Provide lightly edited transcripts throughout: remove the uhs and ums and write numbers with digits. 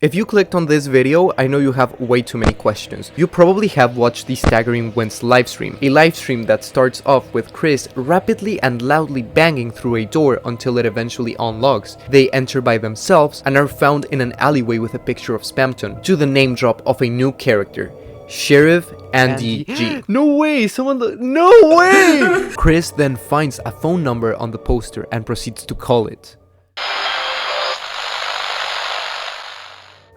If you clicked on this video, I know you have way too many questions. You probably have watched the Staggering Wins livestream, a livestream that starts off with Chris rapidly and loudly banging through a door until it eventually unlocks. They enter by themselves and are found in an alleyway with a picture of Spamton, to the name drop of a new character, Sherrif Andy G. No way! No way! Chris then finds a phone number on the poster and proceeds to call it.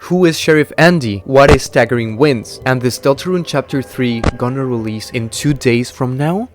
Who is Sherrif Andy? What is Staggering Wins? And is Deltarune Chapter 3 gonna release in 2 days from now?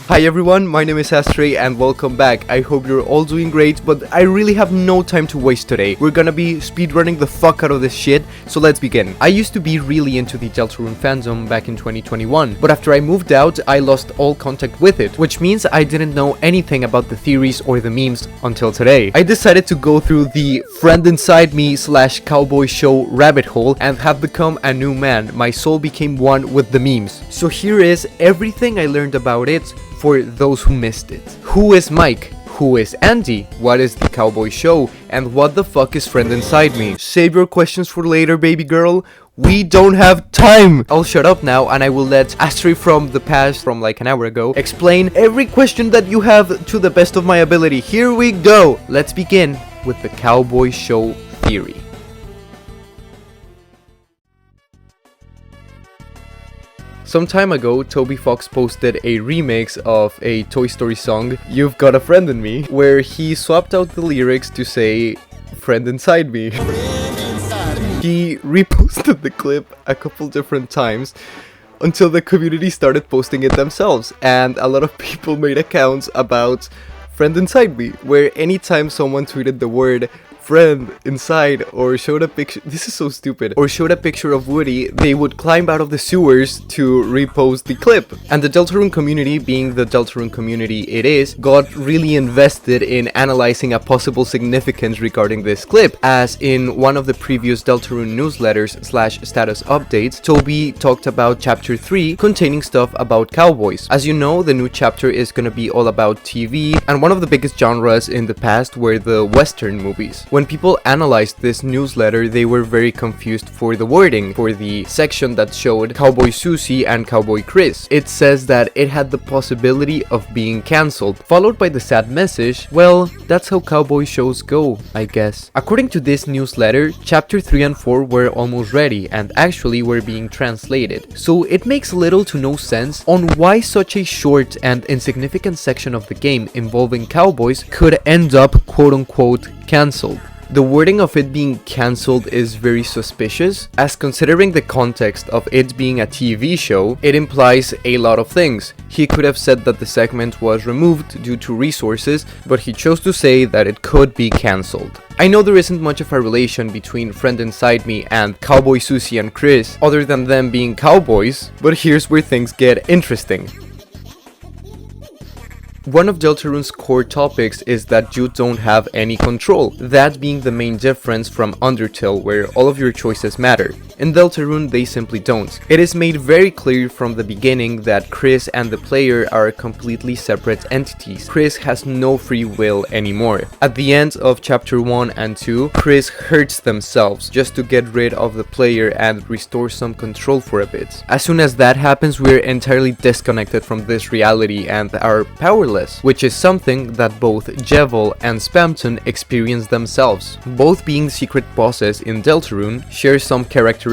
Hi everyone, my name is Astrei and welcome back. I hope you're all doing great, but I really have no time to waste today. We're gonna be speedrunning the fuck out of this shit, so let's begin. I used to be really into the Deltarune fandom back in 2021, but after I moved out, I lost all contact with it, which means I didn't know anything about the theories or the memes until today. I decided to go through the friend inside me / cowboy show rabbit hole and have become a new man. My soul became one with the memes. So here is everything I learned about it for those who missed it. Who is Mike? Who is Andy? What is the cowboy show? And what the fuck is friend inside me? Save your questions for later, baby girl. We don't have time! I'll shut up now and I will let Astrei from the past, from like an hour ago, explain every question that you have to the best of my ability. Here we go! Let's begin with the cowboy show theory. Some time ago, Toby Fox posted a remix of a Toy Story song, You've Got a Friend in Me, where he swapped out the lyrics to say, Friend Inside Me. He reposted the clip a couple different times until the community started posting it themselves, and a lot of people made accounts about Friend Inside Me, where anytime someone tweeted the word friend inside or showed a picture, this is so stupid, or showed a picture of Woody, they would climb out of the sewers to repost the clip. And the Deltarune community, being the Deltarune community it is, got really invested in analyzing a possible significance regarding this clip, as in one of the previous Deltarune newsletters / status updates, Toby talked about chapter 3 containing stuff about cowboys. As you know, the new chapter is gonna be all about TV, and one of the biggest genres in the past were the Western movies. When people analyzed this newsletter, they were very confused for the wording, for the section that showed Cowboy Susie and Cowboy Chris. It says that it had the possibility of being cancelled, followed by the sad message, well, that's how cowboy shows go, I guess. According to this newsletter, chapter 3 and 4 were almost ready and actually were being translated, so it makes little to no sense on why such a short and insignificant section of the game involving cowboys could end up quote-unquote cancelled. The wording of it being cancelled is very suspicious, as considering the context of it being a TV show, it implies a lot of things. He could have said that the segment was removed due to resources, but he chose to say that it could be cancelled. I know there isn't much of a relation between Friend Inside Me and Cowboy Susie and Chris, other than them being cowboys, but here's where things get interesting. One of Deltarune's core topics is that you don't have any control, that being the main difference from Undertale, where all of your choices matter. In Deltarune, they simply don't. It is made very clear from the beginning that Chris and the player are completely separate entities. Chris has no free will anymore. At the end of chapter 1 and 2, Chris hurts themselves just to get rid of the player and restore some control for a bit. As soon as that happens, we're entirely disconnected from this reality and are powerless, which is something that both Jevil and Spamton experience themselves. Both being secret bosses in Deltarune, share some characteristics.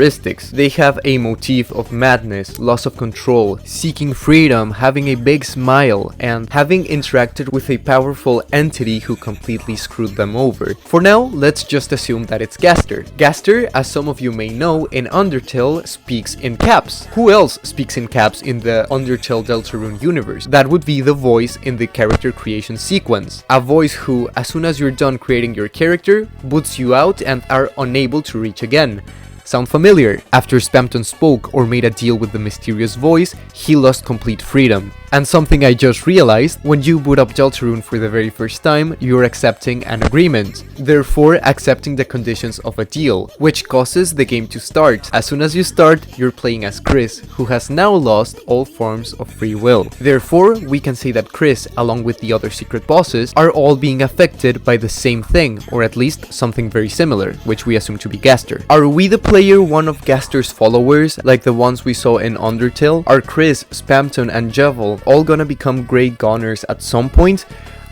They have a motif of madness, loss of control, seeking freedom, having a big smile, and having interacted with a powerful entity who completely screwed them over. For now, let's just assume that it's Gaster. Gaster, as some of you may know, in Undertale speaks in caps. Who else speaks in caps in the Undertale Deltarune universe? That would be the voice in the character creation sequence. A voice who, as soon as you're done creating your character, boots you out and are unable to reach again. Sound familiar? After Spamton spoke or made a deal with the mysterious voice, he lost complete freedom. And something I just realized, when you boot up Deltarune for the very first time, you're accepting an agreement, therefore accepting the conditions of a deal, which causes the game to start. As soon as you start, you're playing as Chris, who has now lost all forms of free will. Therefore, we can say that Chris, along with the other secret bosses, are all being affected by the same thing, or at least something very similar, which we assume to be Gaster. Are we the player one of Gaster's followers, like the ones we saw in Undertale? Are Chris, Spamton and Jevil all gonna become great goners at some point?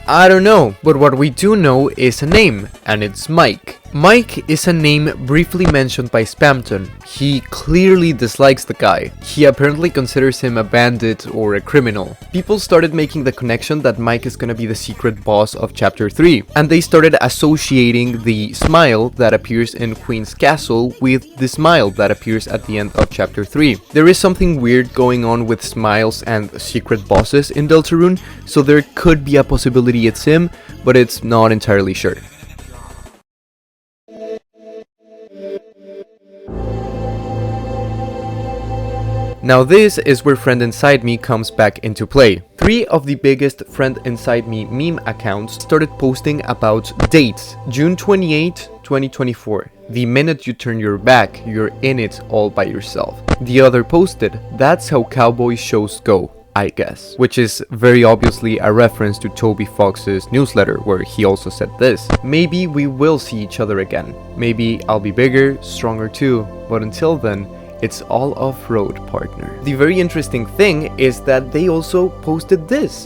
I don't know, but what we do know is a name, and it's Mike. Mike is a name briefly mentioned by Spamton. He clearly dislikes the guy. He apparently considers him a bandit or a criminal. People started making the connection that Mike is gonna be the secret boss of chapter 3, and they started associating the smile that appears in Queen's Castle with the smile that appears at the end of chapter 3. There is something weird going on with smiles and secret bosses in Deltarune, so there could be a possibility it's him, but it's not entirely sure. Now this is where Friend Inside Me comes back into play. 3 of the biggest Friend Inside Me meme accounts started posting about dates. June 28, 2024. The minute you turn your back, you're in it all by yourself. The other posted, that's how cowboy shows go, I guess. Which is very obviously a reference to Toby Fox's newsletter, where he also said this. Maybe we will see each other again. Maybe I'll be bigger, stronger too, but until then, it's all off-road, partner. The very interesting thing is that they also posted this.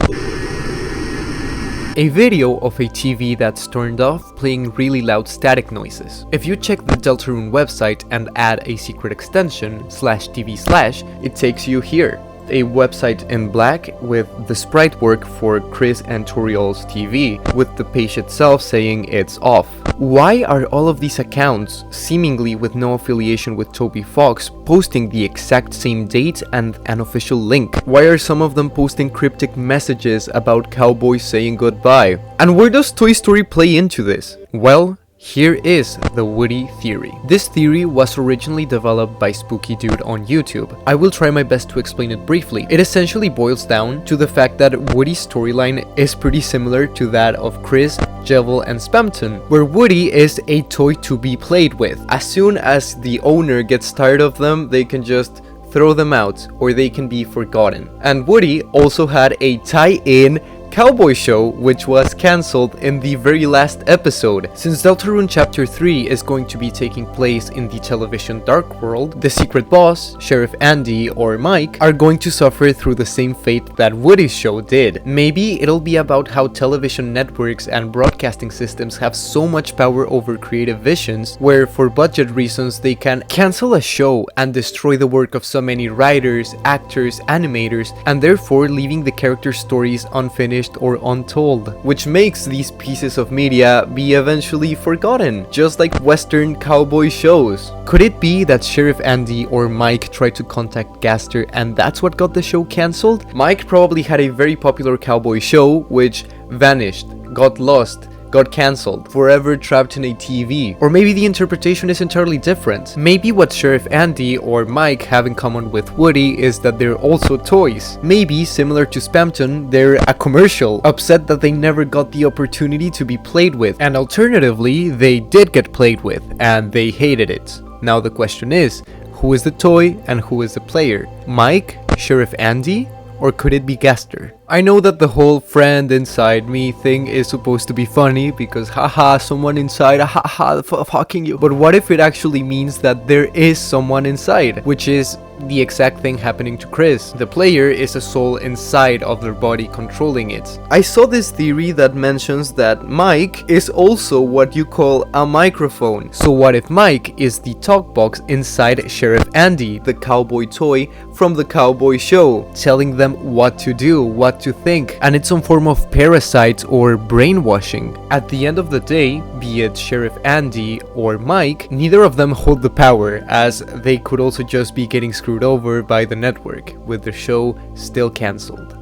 A video of a TV that's turned off playing really loud static noises. If you check the Deltarune website and add a secret extension /TV/, it takes you here. A website in black with the sprite work for Chris and Toriel's TV, with the page itself saying it's off. Why are all of these accounts, seemingly with no affiliation with Toby Fox, posting the exact same date and an official link? Why are some of them posting cryptic messages about cowboys saying goodbye? And where does Toy Story play into this? Well, here is the Woody theory. This theory was originally developed by Spooky Dude on YouTube. I will try my best to explain it briefly. It essentially boils down to the fact that Woody's storyline is pretty similar to that of Chris, Jevil and Spamton, where Woody is a toy to be played with. As soon as the owner gets tired of them, they can just throw them out, or they can be forgotten. And Woody also had a tie-in cowboy show, which was cancelled in the very last episode. Since Deltarune Chapter 3 is going to be taking place in the television dark world, the secret boss, Sheriff Andy or Mike, are going to suffer through the same fate that Woody's show did. Maybe it'll be about how television networks and broadcasting systems have so much power over creative visions, where for budget reasons they can cancel a show and destroy the work of so many writers, actors, animators, and therefore leaving the character stories unfinished or untold, which makes these pieces of media be eventually forgotten, just like Western cowboy shows. Could it be that Sheriff Andy or Mike tried to contact Gaster and that's what got the show cancelled? Mike probably had a very popular cowboy show which vanished, got lost, got cancelled, forever trapped in a TV. Or maybe the interpretation is entirely different. Maybe what Sheriff Andy or Mike have in common with Woody is that they're also toys. Maybe, similar to Spamton, they're a commercial, upset that they never got the opportunity to be played with, and alternatively, they did get played with, and they hated it. Now the question is, who is the toy and who is the player? Mike? Sheriff Andy? Or could it be Gaster? I know that the whole friend inside me thing is supposed to be funny because haha, someone inside, haha, fucking you. But what if it actually means that there is someone inside, which is the exact thing happening to Chris. The player is a soul inside of their body controlling it. I saw this theory that mentions that Mike is also what you call a microphone. So what if Mike is the talk box inside Sheriff Andy, the cowboy toy from the cowboy show, telling them what to do, what to think, and it's some form of parasite or brainwashing. At the end of the day, be it Sheriff Andy or Mike, neither of them hold the power, as they could also just be getting screwed over by the network, with the show still cancelled.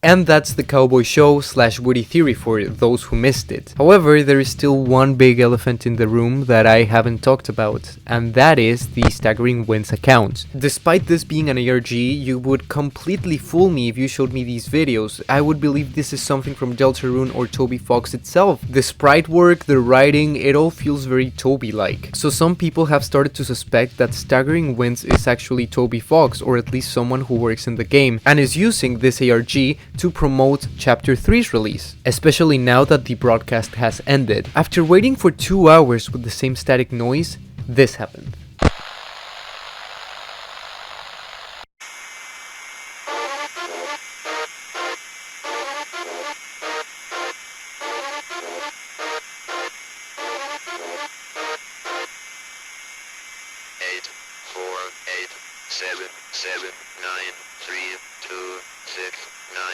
And that's the cowboy show / Woody theory for those who missed it. However, there is still one big elephant in the room that I haven't talked about, and that is the Staggering Wins account. Despite this being an ARG, you would completely fool me if you showed me these videos. I would believe this is something from DELTARUNE or Toby Fox itself. The sprite work, the writing, it all feels very Toby-like. So some people have started to suspect that Staggering Wins is actually Toby Fox, or at least someone who works in the game, and is using this ARG to promote Chapter 3's release, especially now that the broadcast has ended. After waiting for 2 hours with the same static noise, this happened.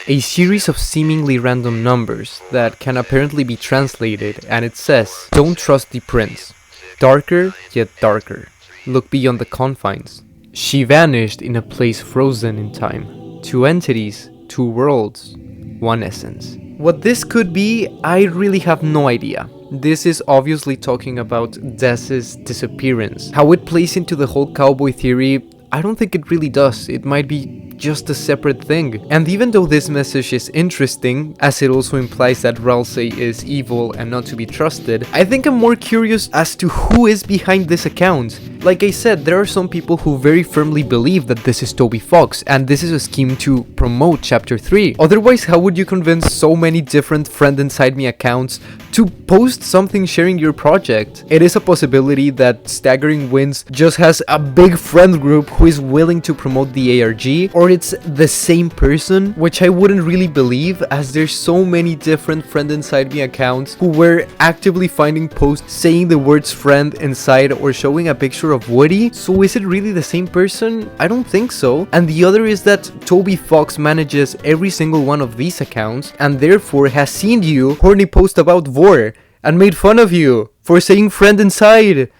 A series of seemingly random numbers that can apparently be translated, and it says, "Don't trust the prince. Darker yet darker. Look beyond the confines." She vanished in a place frozen in time. 2 entities, 2 worlds, 1 essence. What this could be, I really have no idea. This is obviously talking about Des's disappearance. How it plays into the whole cowboy theory, I don't think it really does. It might be just a separate thing. And even though this message is interesting, as it also implies that Ralsei is evil and not to be trusted, I think I'm more curious as to who is behind this account. Like I said, there are some people who very firmly believe that this is Toby Fox, and this is a scheme to promote Chapter 3. Otherwise, how would you convince so many different Friend Inside Me accounts to post something sharing your project? It is a possibility that Staggering Wins just has a big friend group who is willing to promote the ARG, or it's the same person, which I wouldn't really believe, as there's so many different Friend Inside Me accounts who were actively finding posts saying the words friend inside or showing a picture of Woody. So is it really the same person? I don't think so. And the other is that Toby Fox manages every single one of these accounts and therefore has seen you horny post about Vor and made fun of you for saying friend inside.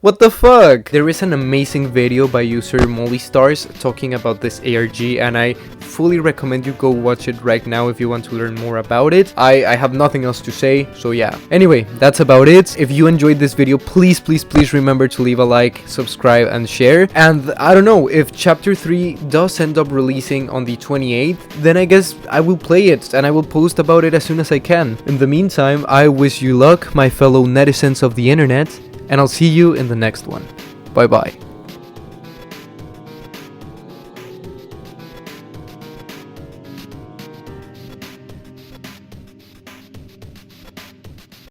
What the fuck? There is an amazing video by user MollyStars talking about this ARG, and I fully recommend you go watch it right now if you want to learn more about it. I have nothing else to say, so yeah. Anyway, that's about it. If you enjoyed this video, please remember to leave a like, subscribe, and share. And I don't know, if Chapter 3 does end up releasing on the 28th, then I guess I will play it, and I will post about it as soon as I can. In the meantime, I wish you luck, my fellow netizens of the internet, and I'll see you in the next one. Bye bye.